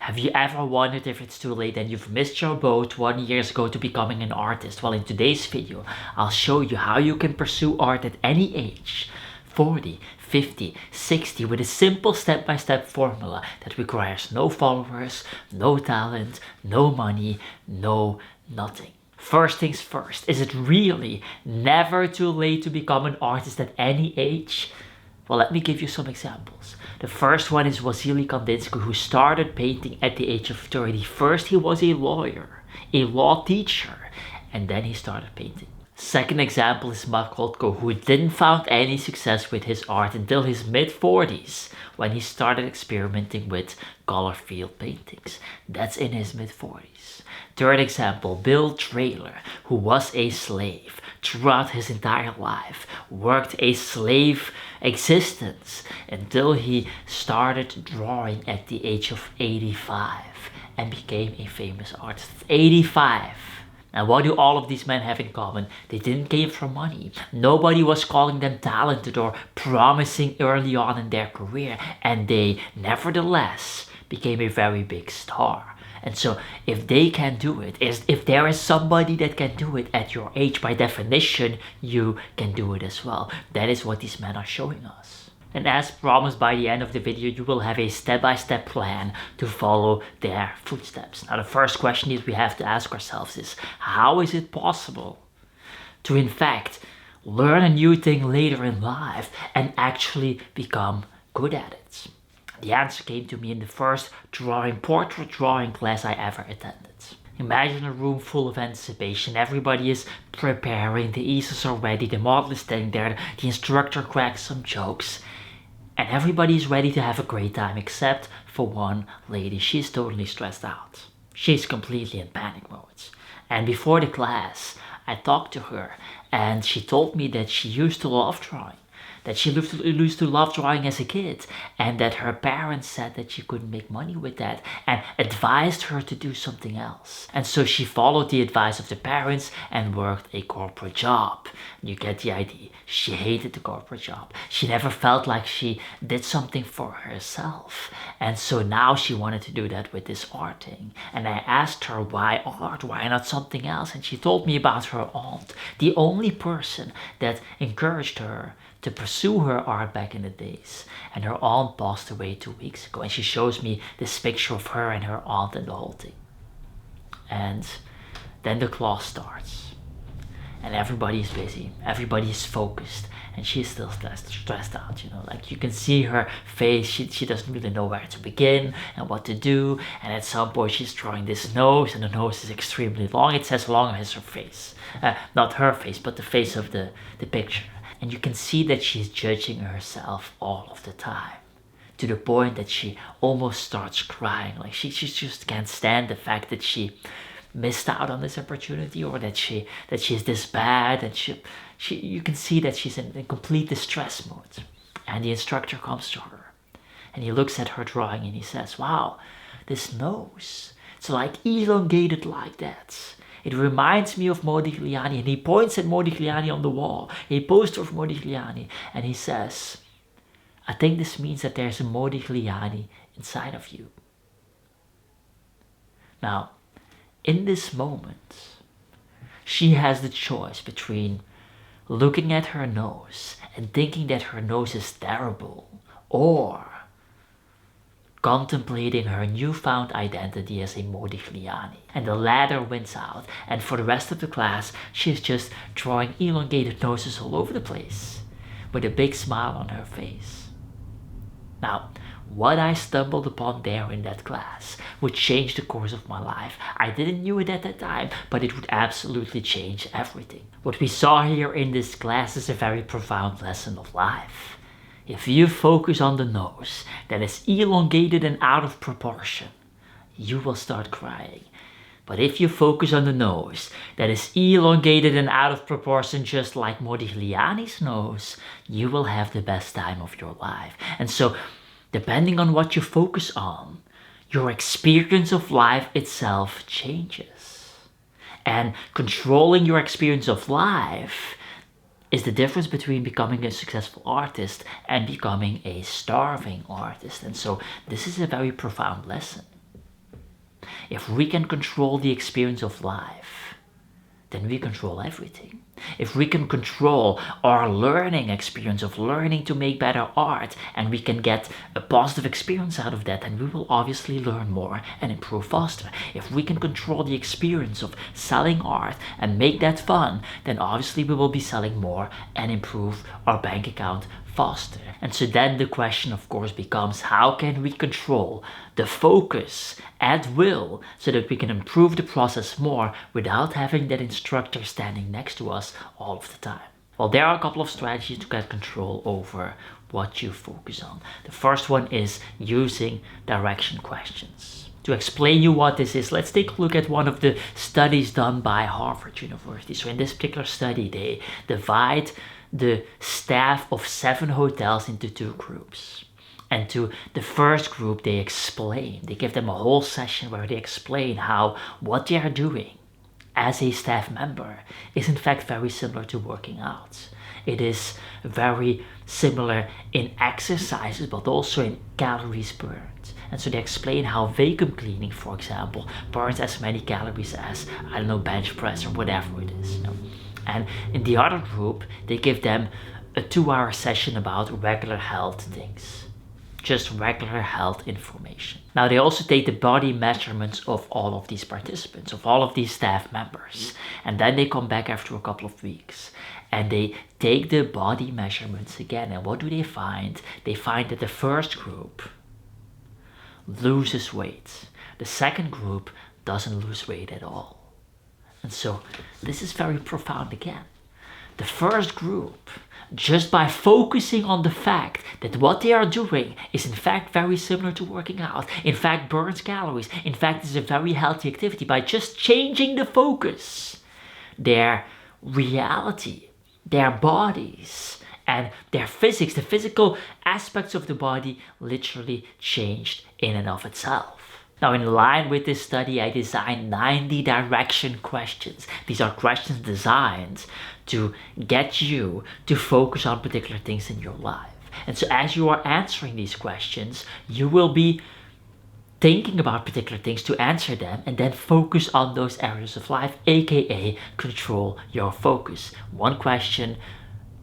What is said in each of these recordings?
Have you ever wondered if it's too late and you've missed your boat 1 year ago to becoming an artist? Well, in today's video, I'll show you how you can pursue art at any age, 40, 50, 60, with a simple step-by-step formula that requires no followers, no talent, no money, no nothing. First things first, is it really never too late to become an artist at any age? Well, let me give you some examples. The first one is Wassily Kandinsky, who started painting at the age of 30. First, he was a lawyer, a law teacher, and then he started painting. Second example is Mark Rothko, who didn't find any success with his art until his mid-40s, when he started experimenting with color field paintings. That's in his mid-40s. Third example, Bill Traylor, who was a slave throughout his entire life, worked a slave existence until he started drawing at the age of 85 and became a famous artist. 85. And what do all of these men have in common? They didn't came from money. Nobody was calling them talented or promising early on in their career, and they nevertheless became a very big star. And so if they can do it, if there is somebody that can do it at your age, by definition, you can do it as well. That is what these men are showing us. And as promised, by the end of the video, you will have a step-by-step plan to follow their footsteps. Now, the first question that we have to ask ourselves is, how is it possible to, in fact, learn a new thing later in life and actually become good at it? The answer came to me in the first portrait drawing class I ever attended. Imagine a room full of anticipation. Everybody is preparing, the easels are ready, the model is standing there, the instructor cracks some jokes, and everybody is ready to have a great time except for one lady. She's totally stressed out. She's completely in panic mode. And before the class, I talked to her, and she told me that she used to love drawing. That she used to love drawing as a kid, and that her parents said that she couldn't make money with that and advised her to do something else. And so she followed the advice of the parents and worked a corporate job. You get the idea. She hated the corporate job. She never felt like she did something for herself. And so now she wanted to do that with this art thing. And I asked her, why art? Why not something else? And she told me about her aunt, the only person that encouraged her to pursue her art back in the days. And her aunt passed away 2 weeks ago, and she shows me this picture of her and her aunt and the whole thing. And then the class starts, and everybody is busy, everybody is focused, and she's still stressed out, you know, like you can see her face. She doesn't really know where to begin and what to do. And at some point she's drawing this nose, and the nose is extremely long. It's as long as her face, not her face, but the face of the picture. And you can see that she's judging herself all of the time, to the point that she almost starts crying. Like she just can't stand the fact that she missed out on this opportunity, or that she's this bad. And you can see that she's in complete distress mode. And the instructor comes to her, and he looks at her drawing, and he says, "Wow, this nose, it's like elongated like that. It reminds me of Modigliani." And he points at Modigliani on the wall, a poster of Modigliani, and he says, "I think this means that there's a Modigliani inside of you." Now, in this moment, she has the choice between looking at her nose and thinking that her nose is terrible, or contemplating her newfound identity as a Modigliani. And the latter wins out, and for the rest of the class, she's just drawing elongated noses all over the place, with a big smile on her face. Now, what I stumbled upon there in that class would change the course of my life. I didn't know it at that time, but it would absolutely change everything. What we saw here in this class is a very profound lesson of life. If you focus on the nose that is elongated and out of proportion, you will start crying. But if you focus on the nose that is elongated and out of proportion, just like Modigliani's nose, you will have the best time of your life. And so, depending on what you focus on, your experience of life itself changes. And controlling your experience of life is the difference between becoming a successful artist and becoming a starving artist. And so this is a very profound lesson. If we can control the experience of life, then we control everything. If we can control our learning experience of learning to make better art, and we can get a positive experience out of that, then we will obviously learn more and improve faster. If we can control the experience of selling art and make that fun, then obviously we will be selling more and improve our bank account faster. And so then the question of course becomes, how can we control the focus at will so that we can improve the process more without having that instructor standing next to us all of the time? Well, there are a couple of strategies to get control over what you focus on. The first one is using direction questions. To explain you what this is, let's take a look at one of the studies done by Harvard University. So in this particular study, they divide the staff of 7 hotels into 2 groups. And to the first group, they give them a whole session where they explain how what they are doing as a staff member is in fact very similar to working out. It is very similar in exercises, but also in calories burned. And so they explain how vacuum cleaning, for example, burns as many calories as, I don't know, bench press or whatever it is. And in the other group, they give them a 2-hour session about regular health things. Just regular health information. Now they also take the body measurements of all of these participants, of all of these staff members. And then they come back after a couple of weeks and they take the body measurements again. And what do they find? They find that the first group loses weight. The second group doesn't lose weight at all. And so this is very profound again. The first group, just by focusing on the fact that what they are doing is in fact very similar to working out, in fact burns calories, in fact is a very healthy activity, by just changing the focus, their reality, their bodies, and their physics, the physical aspects of the body literally changed in and of itself. Now, in line with this study, I designed 90 direction questions. These are questions designed to get you to focus on particular things in your life. And so as you are answering these questions, you will be thinking about particular things to answer them and then focus on those areas of life, aka control your focus. 1 question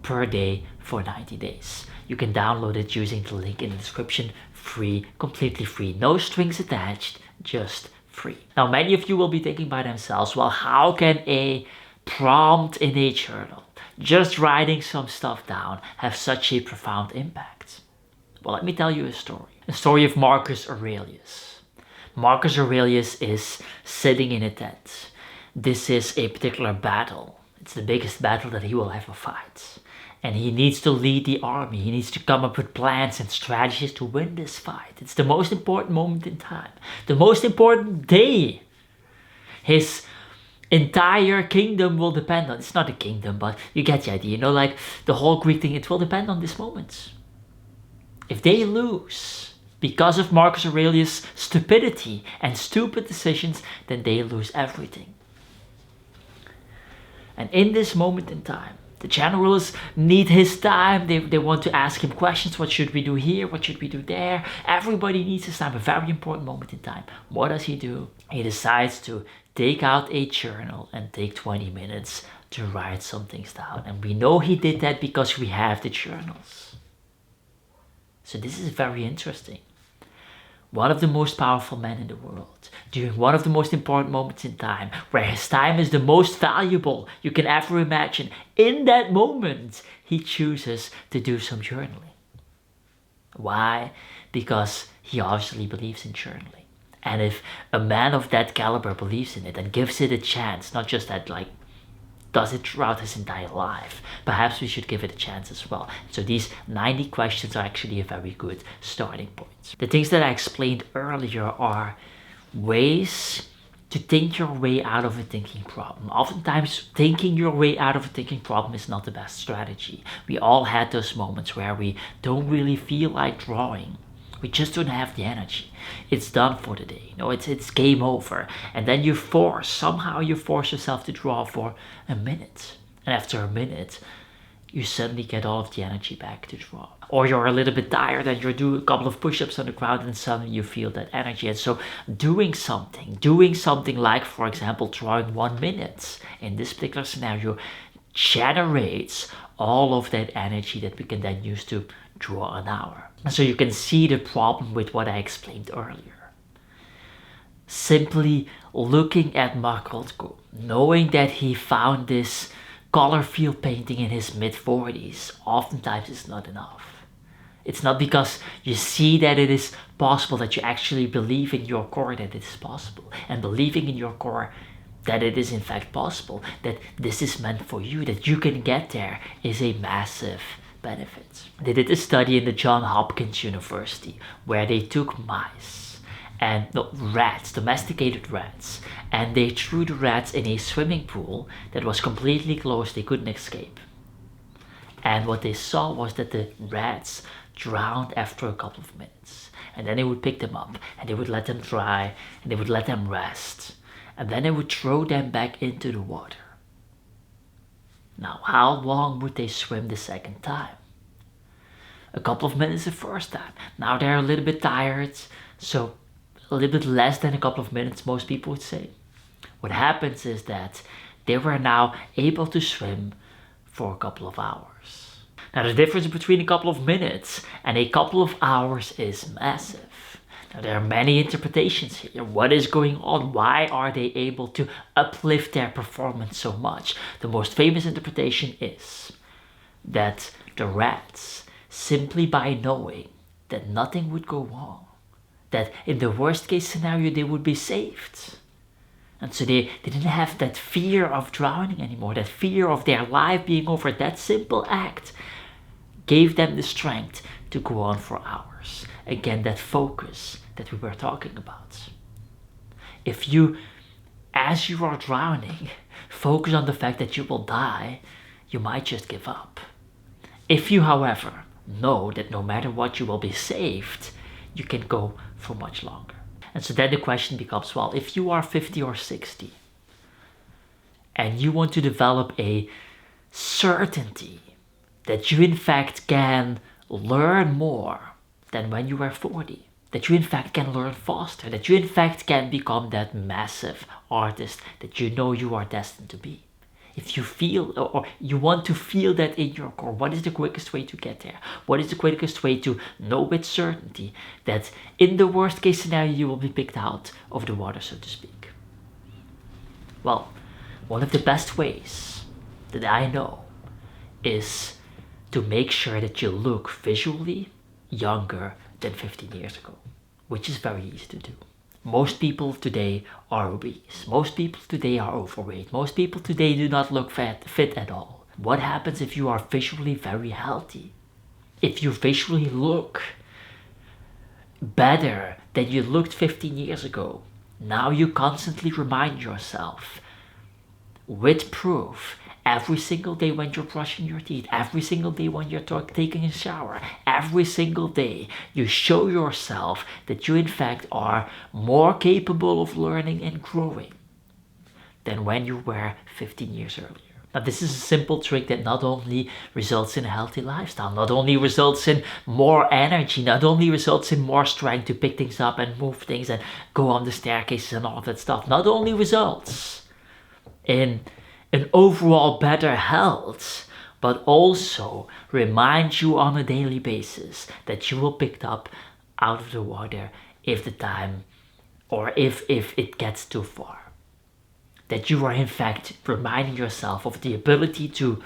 per day for 90 days. You can download it using the link in the description. Free, completely free, no strings attached, just free. Now many of you will be thinking by themselves, well, how can a prompt in a journal, just writing some stuff down, have such a profound impact? Well, let me tell you a story of Marcus Aurelius. Marcus Aurelius is sitting in a tent. This is a particular battle. It's the biggest battle that he will ever fight. And he needs to lead the army. He needs to come up with plans and strategies to win this fight. It's the most important moment in time. The most important day. His entire kingdom will depend on. It's not a kingdom, but you get the idea. You know, like the whole Greek thing, it will depend on this moment. If they lose because of Marcus Aurelius' stupidity and stupid decisions, then they lose everything. And in this moment in time, the generals need his time. They want to ask him questions. What should we do here? What should we do there? Everybody needs his time. A very important moment in time. What does he do? He decides to take out a journal and take 20 minutes to write some things down. And we know he did that because we have the journals. So this is very interesting. One of the most powerful men in the world, during one of the most important moments in time, where his time is the most valuable you can ever imagine, in that moment, he chooses to do some journaling. Why? Because he obviously believes in journaling. And if a man of that caliber believes in it and gives it a chance, not just that like does it throughout his entire life, perhaps we should give it a chance as well. So these 90 questions are actually a very good starting point. The things that I explained earlier are ways to think your way out of a thinking problem. Oftentimes, thinking your way out of a thinking problem is not the best strategy. We all had those moments where we don't really feel like drawing. We just don't have the energy. It's done for the day. You know, it's game over. And then somehow you force yourself to draw for a minute. And after a minute, you suddenly get all of the energy back to draw. Or you're a little bit tired and you do a couple of push-ups on the ground and suddenly you feel that energy. And so doing something like, for example, drawing 1 minute in this particular scenario generates all of that energy that we can then use to draw an hour. And so you can see the problem with what I explained earlier. Simply looking at Mark Rothko, knowing that he found this color field painting in his mid-40s, oftentimes is not enough. It's not because you see that it is possible that you actually believe in your core that it is possible. And believing in your core that it is in fact possible, that this is meant for you, that you can get there, is a massive benefit. They did a study in the Johns Hopkins University where they took mice and rats, domesticated rats, and they threw the rats in a swimming pool that was completely closed, they couldn't escape. And what they saw was that the rats drowned after a couple of minutes. And then they would pick them up and they would let them dry and they would let them rest. And then they would throw them back into the water. Now, how long would they swim the second time? A couple of minutes the first time. Now they're a little bit tired, so a little bit less than a couple of minutes, most people would say. What happens is that they were now able to swim for a couple of hours. Now the difference between a couple of minutes and a couple of hours is massive. Now there are many interpretations here. What is going on? Why are they able to uplift their performance so much? The most famous interpretation is that the rats, simply by knowing that nothing would go wrong, that in the worst case scenario they would be saved. And so they didn't have that fear of drowning anymore, that fear of their life being over. That simple act gave them the strength to go on for hours. Again, that focus that we were talking about. If you, as you are drowning, focus on the fact that you will die, you might just give up. If you, however, know that no matter what you will be saved, you can go for much longer. And so then the question becomes, well, if you are 50 or 60 and you want to develop a certainty that you in fact can learn more than when you were 40, that you in fact can learn faster, that you in fact can become that massive artist that you know you are destined to be. If you feel or you want to feel that in your core, what is the quickest way to get there? What is the quickest way to know with certainty that in the worst case scenario you will be picked out of the water, so to speak? Well, one of the best ways that I know is to make sure that you look visually younger than 15 years ago, which is very easy to do. Most people today are obese. Most people today are overweight. Most people today do not look fit at all. What happens if you are visually very healthy? If you visually look better than you looked 15 years ago, now you constantly remind yourself with proof every single day when you're brushing your teeth, every single day when you're taking a shower, every single day you show yourself that you in fact are more capable of learning and growing than when you were 15 years earlier. Now this is a simple trick that not only results in a healthy lifestyle, not only results in more energy, not only results in more strength to pick things up and move things and go on the staircases and all of that stuff, not only results in an overall better health, but also reminds you on a daily basis that you will be picked up out of the water if the time or if it gets too far. That you are in fact reminding yourself of the ability to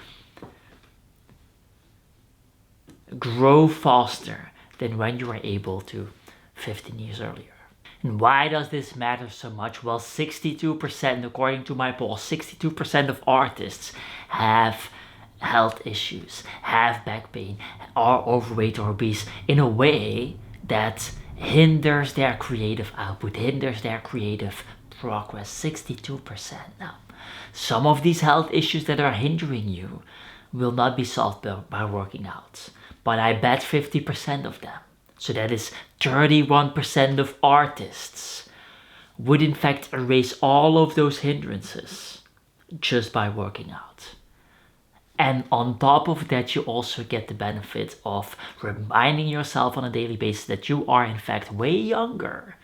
grow faster than when you were able to 15 years earlier. And why does this matter so much? Well, 62%, according to my poll, 62% of artists have health issues, have back pain, are overweight or obese in a way that hinders their creative output, hinders their creative progress. 62%. Now, some of these health issues that are hindering you will not be solved by working out, but I bet 50% of them. So that is 31% of artists would in fact erase all of those hindrances just by working out. And on top of that, you also get the benefit of reminding yourself on a daily basis that you are in fact way younger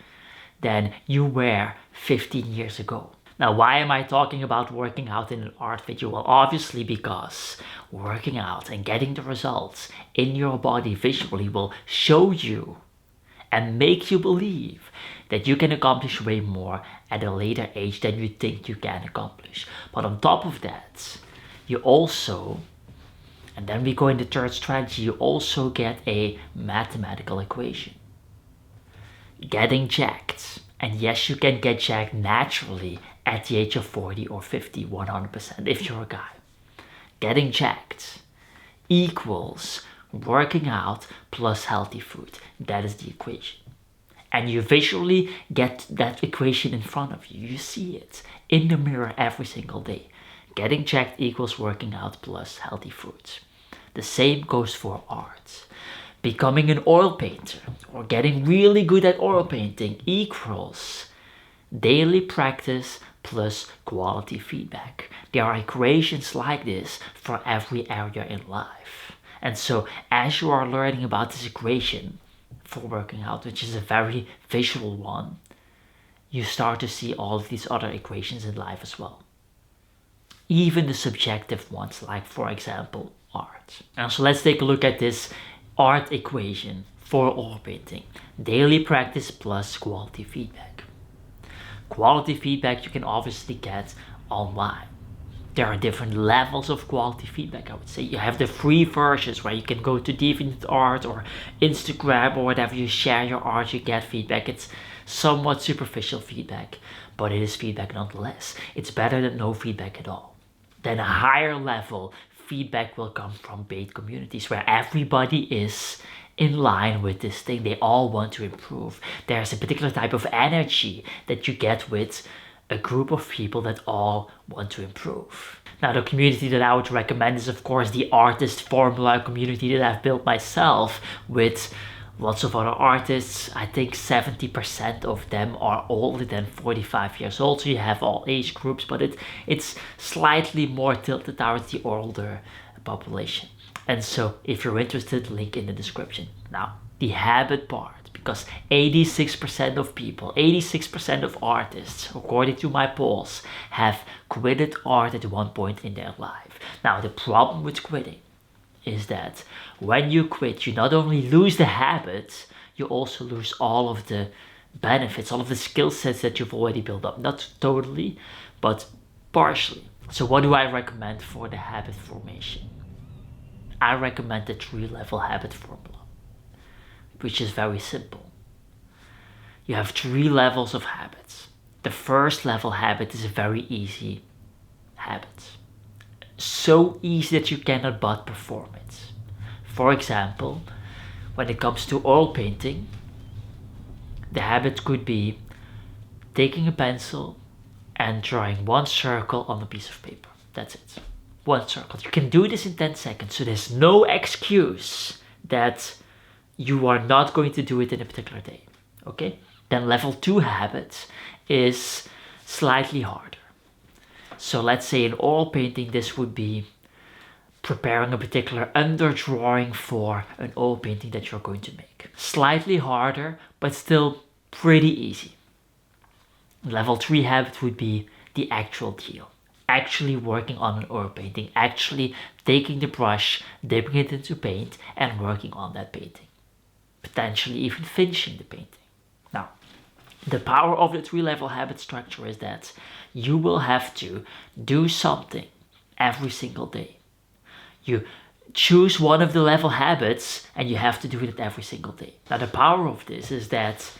than you were 15 years ago. Now, why am I talking about working out in an art video? Well, obviously because working out and getting the results in your body visually will show you and make you believe that you can accomplish way more at a later age than you think you can accomplish. But on top of that, you also, and then we go in the third strategy, you also get a mathematical equation. Getting jacked. And yes, you can get jacked naturally at the age of 40 or 50, 100% if you're a guy. Getting jacked equals working out plus healthy food. That is the equation. And you visually get that equation in front of you. You see it in the mirror every single day. Getting jacked equals working out plus healthy foods. The same goes for art. Becoming an oil painter or getting really good at oil painting equals daily practice plus quality feedback. There are equations like this for every area in life. And so as you are learning about this equation for working out, which is a very visual one, you start to see all of these other equations in life as well. Even the subjective ones, like for example, art. And so let's take a look at this art equation for oil painting. Daily practice plus quality feedback. Quality feedback you can obviously get online. There are different levels of quality feedback, I would say. You have the free versions where you can go to DeviantArt or Instagram or whatever, you share your art, you get feedback. It's somewhat superficial feedback, but it is feedback nonetheless. It's better than no feedback at all. Then a higher level feedback will come from paid communities where everybody is in line with this thing. They all want to improve. There's a particular type of energy that you get with a group of people that all want to improve. Now, the community that I would recommend is of course the artist formula community that I've built myself with lots of other artists. I think 70% of them are older than 45 years old, so you have all age groups, but it's slightly more tilted towards the older population. And so if you're interested, link in the description. Now, the habit part, because 86% of people, 86% of artists, according to my polls, have quitted art at one point in their life. Now, the problem with quitting is that when you quit, you not only lose the habit, you also lose all of the benefits, all of the skill sets that you've already built up. Not totally, but partially. So what do I recommend for the habit formation? I recommend the 3-level habit formula, which is very simple. You have 3 levels of habits. The first level habit is a very easy habit. So easy that you cannot but perform it. For example, when it comes to oil painting, the habit could be taking a pencil and drawing one circle on a piece of paper. That's it. One circle. You can do this in 10 seconds, so there's no excuse that you are not going to do it in a particular day. Okay? Then level 2 habit is slightly harder. So let's say in oil painting, this would be preparing a particular underdrawing for an oil painting that you're going to make. Slightly harder, but still pretty easy. Level 3 habit would be the actual deal. Actually working on an oil painting, actually taking the brush, dipping it into paint and working on that painting. Potentially even finishing the painting. Now, the power of the 3-level habit structure is that you will have to do something every single day. You choose one of the level habits and you have to do it every single day. Now, the power of this is that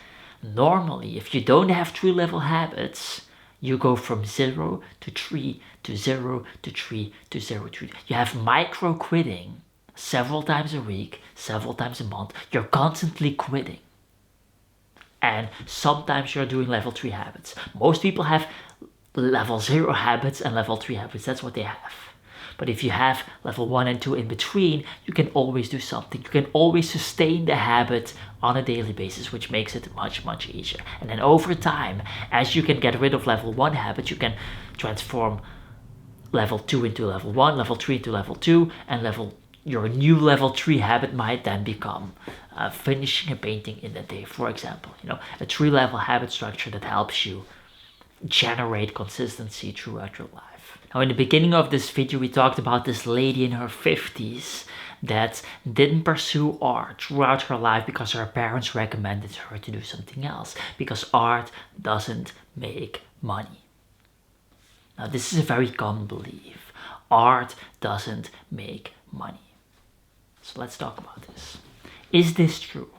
normally, if you don't have 3-level habits, you go from 0 to 3 to 0 to 3 to 0 to 3. You have micro quitting several times a week, several times a month. You're constantly quitting. And sometimes you're doing level 3 habits. Most people have level 0 habits and level 3 habits. That's what they have. But if you have level 1 and 2 in between, you can always do something. You can always sustain the habit on a daily basis, which makes it much, much easier. And then over time, as you can get rid of level 1 habits, you can transform level 2 into level 1, level 3 into level 2, and your new level 3 habit might then become finishing a painting in a day, for example. A 3-level habit structure that helps you generate consistency throughout your life. Now, in the beginning of this video, we talked about this lady in her 50s that didn't pursue art throughout her life because her parents recommended her to do something else, because art doesn't make money. Now, this is a very common belief. Art doesn't make money. So let's talk about this. Is this true?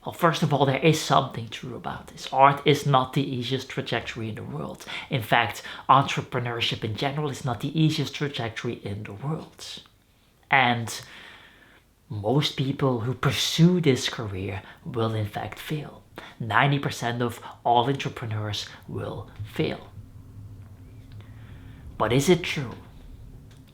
Well, first of all, there is something true about this. Art is not the easiest trajectory in the world. In fact, entrepreneurship in general is not the easiest trajectory in the world. And most people who pursue this career will in fact fail. 90% of all entrepreneurs will fail. But is it true?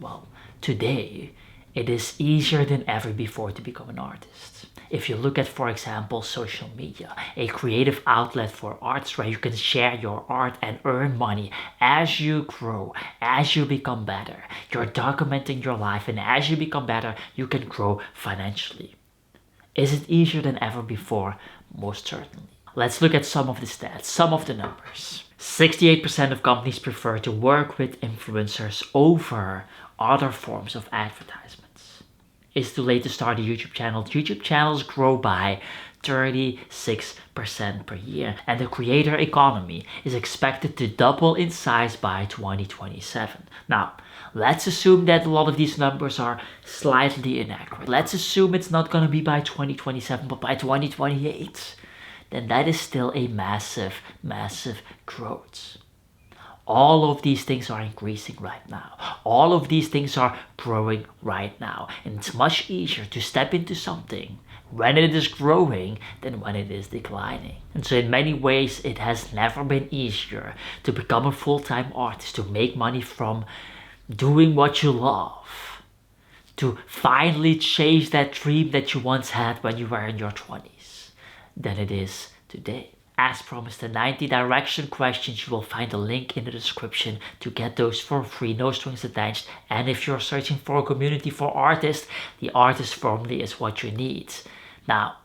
Well, today, it is easier than ever before to become an artist. If you look at, for example, social media, a creative outlet for artists where you can share your art and earn money as you grow, as you become better. You're documenting your life, and as you become better, you can grow financially. Is it easier than ever before? Most certainly. Let's look at some of the stats, some of the numbers. 68% of companies prefer to work with influencers over other forms of advertisements. It's too late to start a YouTube channel. YouTube channels grow by 36% per year, and the creator economy is expected to double in size by 2027. Now, let's assume that a lot of these numbers are slightly inaccurate. Let's assume it's not going to be by 2027, but by 2028. Then that is still a massive, massive growth. All of these things are increasing right now. All of these things are growing right now. And it's much easier to step into something when it is growing than when it is declining. And so in many ways, it has never been easier to become a full-time artist, to make money from doing what you love, to finally chase that dream that you once had when you were in your 20s, than it is today. As promised, the 90 direction questions, you will find a link in the description to get those for free, no strings attached. And if you're searching for a community for artists, the Artist Formula is what you need. Now,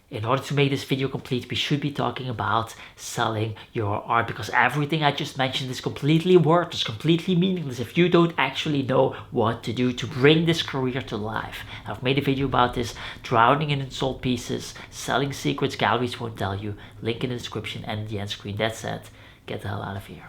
in order to make this video complete, we should be talking about selling your art, because everything I just mentioned is completely worthless, completely meaningless if you don't actually know what to do to bring this career to life. I've made a video about this, drowning in unsold pieces, selling secrets galleries won't tell you, link in the description and the end screen. That said, get the hell out of here.